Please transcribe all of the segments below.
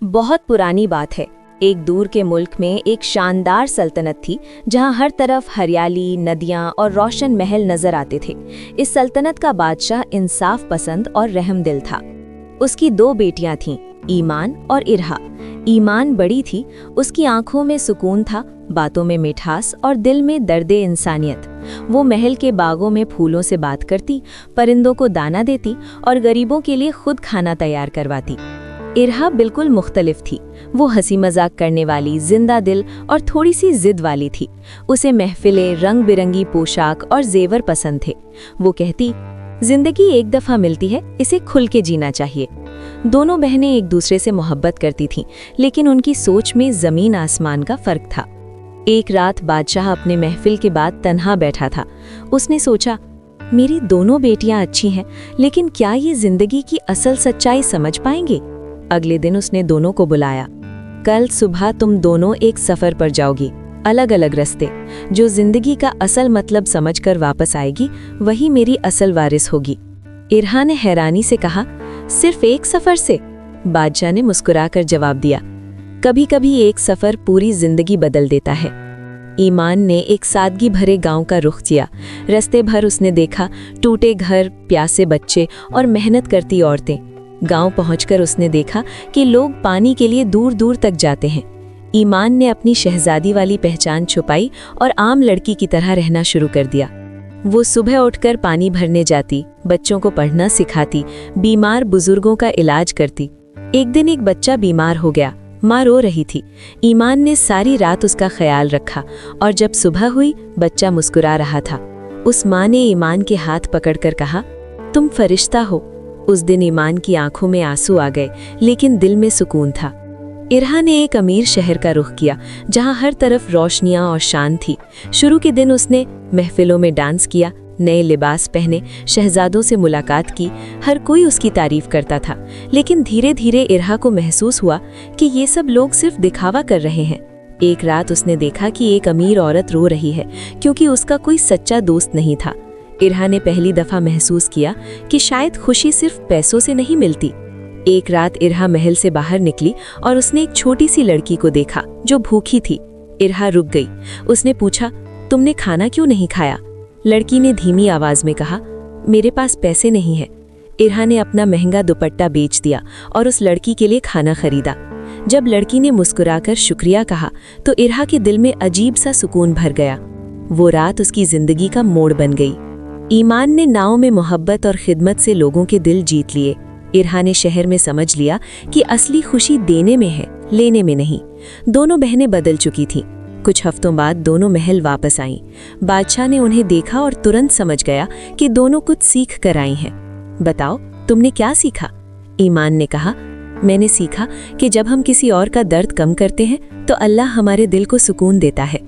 बहुत पुरानी बात है। एक दूर के मुल्क में एक शानदार सल्तनत थी जहां हर तरफ हरियाली, नदियां और रोशन महल नजर आते थे। इस सल्तनत का बादशाह इंसाफ पसंद और रहमदिल था। उसकी दो बेटियां थीं, ईमान और इरहा। ईमान बड़ी थी, उसकी आंखों में सुकून था, बातों में मिठास और दिल में दर्दे इंसानियत। वो महल के बागों में फूलों से बात करती, परिंदों को दाना देती और गरीबों के लिए खुद खाना तैयार करवाती। इरहा बिल्कुल मुख्तलिफ थी। वो हंसी मजाक करने वाली, जिंदा दिल और थोड़ी सी जिद वाली थी। उसे महफिलें, रंग बिरंगी पोशाक और जेवर पसंद थे। वो कहती, जिंदगी एक दफा मिलती है, इसे खुल के जीना चाहिए। दोनों बहनें एक दूसरे से मोहब्बत करती थीं, लेकिन उनकी सोच में जमीन आसमान का फर्क था। एक रात बादशाह अपने महफिल के बाद तन्हा बैठा था। उसने सोचा, मेरी दोनों बेटियां अच्छी हैं, लेकिन क्या ये जिंदगी की असल सच्चाई समझ पाएंगे? अगले दिन उसने दोनों को बुलाया। कल सुबह तुम दोनों एक सफर पर जाओगी, अलग अलग रास्ते। जो जिंदगी का असल मतलब समझकर वापस आएगी, वही मेरी असल वारिस होगी। इरहा ने हैरानी से कहा, सिर्फ एक सफर से? बादशाह ने मुस्कुराकर जवाब दिया, कभी कभी एक सफर पूरी जिंदगी बदल देता है। ईमान ने एक सादगी भरे गांव का रुख किया। रास्ते भर उसने देखा टूटे घर, प्यासे बच्चे और मेहनत करती औरतें। गांव पहुंचकर उसने देखा कि लोग पानी के लिए दूर दूर तक जाते हैं। ईमान ने अपनी शहजादी वाली पहचान छुपाई और आम लड़की की तरह रहना शुरू कर दिया। वो सुबह उठकर पानी भरने जाती, बच्चों को पढ़ना सिखाती, बीमार बुजुर्गों का इलाज करती। एक दिन एक बच्चा बीमार हो गया, माँ रो रही थी। ईमान ने सारी रात उसका ख्याल रखा और जब सुबह हुई, बच्चा मुस्कुरा रहा था। उस माँ ने ईमान के हाथ पकड़कर कहा, तुम फरिश्ता हो। उस दिन ईमान की आंखों में आंसू आ गए, लेकिन दिल में सुकून था। इरहा ने एक अमीर शहर का रुख किया, जहां हर तरफ रोशनियां और शान थी। शुरू के दिन उसने महफिलों में डांस किया, नए लिबास पहने, शहजादों से मुलाकात की। हर कोई उसकी तारीफ करता था, लेकिन धीरे धीरे इरहा को महसूस हुआ कि ये सब लोग सिर्फ दिखावा कर रहे हैं। एक रात उसने देखा कि एक अमीर औरत रो रही है, क्योंकि उसका कोई सच्चा दोस्त नहीं था। इरहा ने पहली दफा महसूस किया कि शायद खुशी सिर्फ पैसों से नहीं मिलती। एक रात इरहा महल से बाहर निकली और उसने एक छोटी सी लड़की को देखा जो भूखी थी। इरहा रुक गई। उसने पूछा, तुमने खाना क्यों नहीं खाया? लड़की ने धीमी आवाज में कहा, मेरे पास पैसे नहीं है। इरहा ने अपना महंगा दुपट्टा बेच दिया और उस लड़की के लिए खाना खरीदा। जब लड़की ने मुस्कुराकर शुक्रिया कहा, तो इरहा के दिल में अजीब सा सुकून भर गया। वो रात उसकी जिंदगी का मोड़ बन गई। ईमान ने नाव में मोहब्बत और खिदमत से लोगों के दिल जीत लिए। इरहा ने शहर में समझ लिया कि असली खुशी देने में है, लेने में नहीं। दोनों बहनें बदल चुकी थीं। कुछ हफ्तों बाद दोनों महल वापस आईं। बादशाह ने उन्हें देखा और तुरंत समझ गया कि दोनों कुछ सीख कर आई हैं। बताओ, तुमने क्या सीखा? ईमान ने कहा, मैंने सीखा कि जब हम किसी और का दर्द कम करते हैं तो अल्लाह हमारे दिल को सुकून देता है।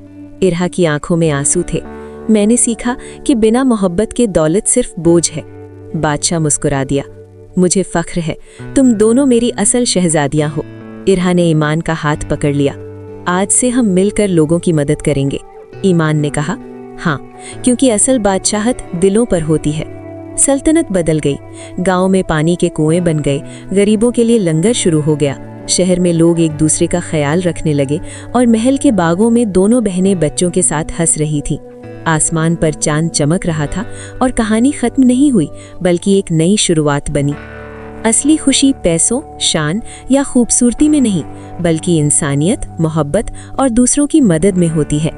इरहा की आंखों में आंसू थे। मैंने सीखा कि बिना मोहब्बत के दौलत सिर्फ बोझ है। बादशाह मुस्कुरा दिया, मुझे फख्र है, तुम दोनों मेरी असल शहजादियां हो। इरहा ने ईमान का हाथ पकड़ लिया। आज से हम मिलकर लोगों की मदद करेंगे। ईमान ने कहा, हाँ, क्योंकि असल बादशाहत दिलों पर होती है। सल्तनत बदल गई। गांव में पानी के कुएं बन गए, गरीबों के लिए लंगर शुरू हो गया। शहर में लोग एक दूसरे का ख्याल रखने लगे और महल के बागों में दोनों बहनें बच्चों के साथ हंस रही थीं। आसमान पर चांद चमक रहा था और कहानी खत्म नहीं हुई, बल्कि एक नई शुरुआत बनी। असली खुशी पैसों, शान या खूबसूरती में नहीं, बल्कि इंसानियत, मोहब्बत और दूसरों की मदद में होती है।